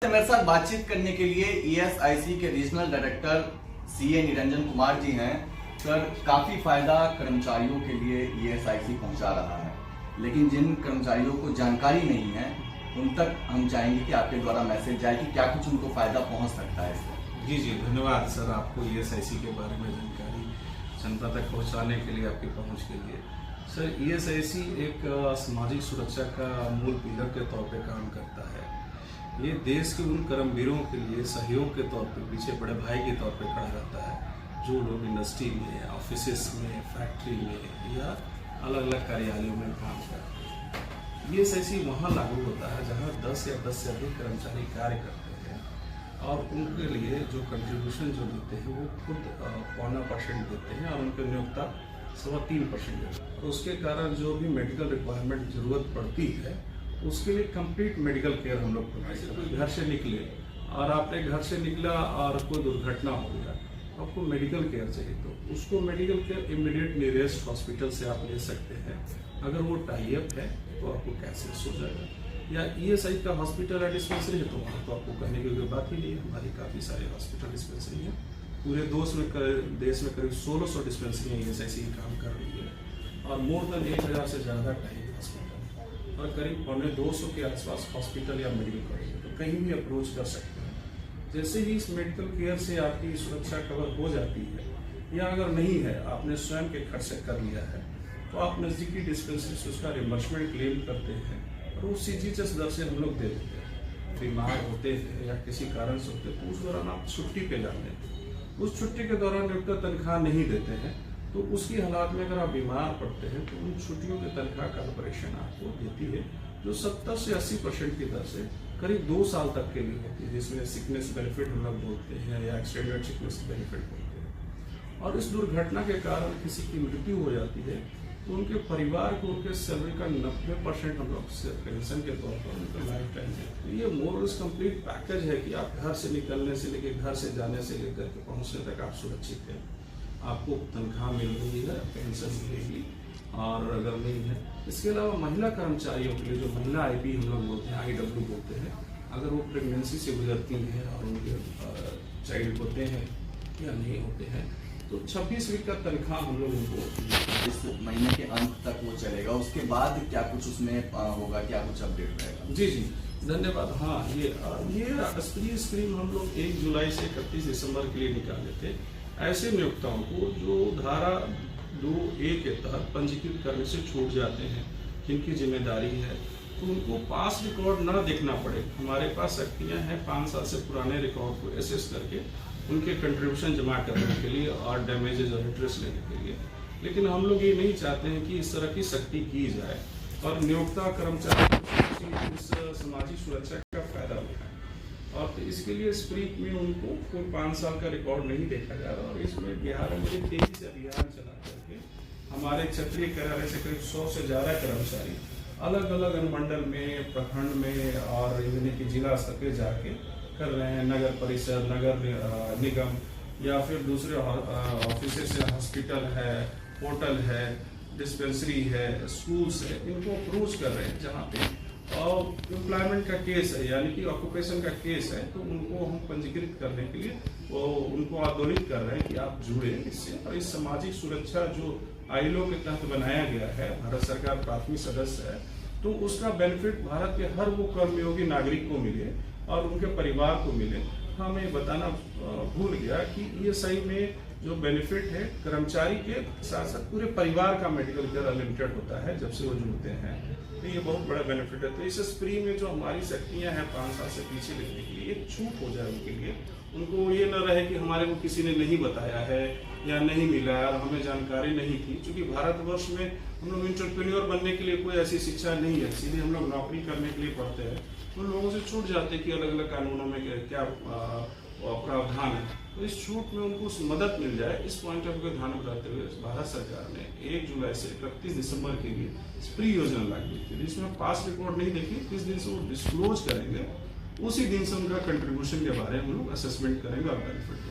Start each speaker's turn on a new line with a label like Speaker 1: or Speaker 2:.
Speaker 1: मेरे साथ बातचीत करने के लिए ईएसआईसी के regional director CA Niranjan Kumar ji हैं। सर, काफी फायदा कर्मचारियों के लिए ईएसआईसी पहुंचा रहा है, लेकिन जिन कर्मचारियों को जानकारी नहीं है उन तक हम चाहेंगे कि आपके द्वारा मैसेज जाए कि क्या कुछ उनको फायदा पहुंच सकता है इससे।
Speaker 2: जी धन्यवाद सर, आपको ईएसआईसी के बारे में जानकारी जनता तक पहुंचाने के लिए, आपकी पहुंच के लिए। सर, ईएसआईसी एक सामाजिक सुरक्षा का मूल पिलर के तौर पे काम करता है। ये देश के उन कर्मवीरों के लिए सहयोग के तौर पे, पीछे बड़े भाई के तौर पे खड़ा रहता है, जो लोग इंडस्ट्री में, ऑफिसेस में, फैक्ट्री में या अलग अलग कार्यालयों में काम करते हैं। ईएसआईसी वहाँ लागू होता है जहाँ 10 या 10 से अधिक कर्मचारी कार्य करते हैं, और उनके लिए जो कंट्रीब्यूशन जो देते हैं वो खुद 0.25% देते हैं, और उनकी नियोक्ता 3.25% देते हैं। तो उसके कारण जो भी मेडिकल रिक्वायरमेंट जरूरत पड़ती है उसके लिए कंप्लीट मेडिकल केयर हम लोग प्रोवाइड करते हैं। कोई घर से निकले और आपने घर से निकला और कोई दुर्घटना हो गया, आपको मेडिकल केयर चाहिए, तो उसको medical care immediate nearest hospital से आप ले सकते हैं। अगर वो टाई अप है तो आपको कैशलेस हो जाएगा, या ईएसआई का हॉस्पिटल या डिस्पेंसरी है तो वहाँ तो आपको कहने की कोई बात ही नहीं है। हमारी काफ़ी सारे हॉस्पिटल डिस्पेंसरी हैं, पूरे देश में करीब 1600 डिस्पेंसरी ईएसआईसी काम कर रही है, और मोर देन 1000 से ज़्यादा टाई हॉस्पिटल, और करीब 250 के आसपास हॉस्पिटल या मेडिकल कॉलेज, तो कहीं भी अप्रोच कर सकते हैं। जैसे ही इस मेडिकल केयर से आपकी सुरक्षा कवर हो जाती है, या अगर नहीं है, आपने स्वयं के खर्च से कर लिया है, तो आप नज़दीकी डिस्पेंसरी से उसका रिम्बर्समेंट क्लेम करते हैं, और वो सीजीएचएस दर से हम लोग दे देते हैं। बीमार होते हैं या किसी कारण से होते हैं तो उस दौरान आप छुट्टी पे जाते हैं, उस छुट्टी के दौरान नियुक्त तनख्वाह नहीं देते हैं, तो उसकी हालात में अगर आप बीमार पड़ते हैं तो उन छुट्टियों की तनख्वाह कॉर्पोरेशन आपको देती है, जो 70 से 80% की दर से करीब 2 साल तक के लिए होती है, जिसमें सिकनेस बेनिफिट हम लोग बोलते हैं या एक्सटेंडेड सिकनेस बेनिफिट बोलते हैं। और इस दुर्घटना के कारण किसी की मृत्यु हो जाती है तो उनके परिवार को उनके सैलरी का 90% हम लोग पेंशन के तौर पर उनको लाइफ टाइम देते हैं। ये मोर कंप्लीट पैकेज है कि आप घर से निकलने से लेकर घर से जाने से लेकर के पहुँचने तक आप सुरक्षित हैं, आपको तनख्वाह मिल रही है, पेंशन मिलेगी, और अगर नहीं है। इसके अलावा महिला कर्मचारियों के लिए, जो महिला आईपी हम लोग बोलते हैं, आईडब्ल्यू बोलते हैं, अगर वो प्रेगनेंसी से गुजरती हैं और उनके चाइल्ड होते हैं या नहीं होते हैं, तो 26 वीक का तनख्वाह हम लोग उनको
Speaker 1: इस महीने के अंत तक वो चलेगा। उसके बाद क्या कुछ उसमें होगा, क्या कुछ अपडेट रहेगा?
Speaker 2: जी धन्यवाद। हाँ, ये स्कीम हम लोग 1 जुलाई से 31 दिसंबर के लिए निकाले थे। ऐसे नियोक्ताओं को जो धारा 2A के तहत पंजीकृत करने से छूट जाते हैं, जिनकी जिम्मेदारी है, तो उनको पास रिकॉर्ड ना देखना पड़े। हमारे पास शक्तियाँ हैं 5 साल से पुराने रिकॉर्ड को एसेस करके उनके कंट्रीब्यूशन जमा करने के लिए और डैमेजेज और इंटरेस्ट लेने के लिए। लेकिन हम लोग ये नहीं चाहते हैं कि इस तरह की सख्ती की जाए और नियोक्ता कर्मचारी इस सामाजिक सुरक्षा का फायदा उठाए, और तो इसके लिए स्प्रीट में उनको कोई 5 साल का रिकॉर्ड नहीं देखा जा रहा। और इसमें बिहार में मुझे तेजी से अभियान चला करके हमारे क्षेत्रीय कार्यालय से करीब 100 से ज़्यादा कर्मचारी अलग अलग अनुमंडल में, प्रखंड में और यानी कि जिला स्तर पे जाके कर रहे हैं। नगर परिषद, नगर निगम या फिर दूसरे ऑफिस से, हॉस्पिटल है, होटल है, डिस्पेंसरी है, स्कूल्स है, इनको अप्रोच कर रहे हैं जहाँ पे और एम्प्लॉयमेंट का केस है, यानी कि ऑक्यूपेशन का केस है, तो उनको हम पंजीकृत करने के लिए वो उनको आंदोलित कर रहे हैं कि आप जुड़े इससे। और इस सामाजिक सुरक्षा जो आईएलओ के तहत बनाया गया है, भारत सरकार प्राथमिक सदस्य है, तो उसका बेनिफिट भारत के हर वो कर्मयोगी नागरिक को मिले और उनके परिवार को मिले। हाँ, मैं बताना भूल गया कि ईएसआई में जो बेनिफिट है, कर्मचारी के साथ साथ पूरे परिवार का मेडिकल केयर अनलिमिटेड होता है जब से वो जुड़ते हैं, तो ये बहुत बड़ा बेनिफिट है। तो इस स्प्री में जो हमारी शक्तियाँ हैं 5 साल से पीछे लेने के लिए, एक छूट हो जाए उनके लिए। उनको ये न रहे कि हमारे को किसी ने नहीं बताया है या नहीं मिला और हमें जानकारी नहीं थी, क्योंकि भारतवर्ष में हम लोग इंटरप्रेन्योर बनने के लिए कोई ऐसी शिक्षा नहीं है, सीधे हम लोग नौकरी करने के लिए पढ़ते हैं। उन लोगों से छूट जाते कि अलग अलग कानूनों में क्या प्रावधान है, तो इस छूट में उनको मदद मिल जाए, इस पॉइंट ऑफ व्यू ध्यान में रखते हुए भारत सरकार ने 1 जुलाई से 31 दिसंबर के लिए स्प्री योजना लागू की, जिसमें पास रिकॉर्ड नहीं देखी, किस दिन से वो डिस्क्लोज करेंगे, उसी दिन से उनका कंट्रीब्यूशन के बारे में हम लोग असेसमेंट करेंगे और बेनिफिट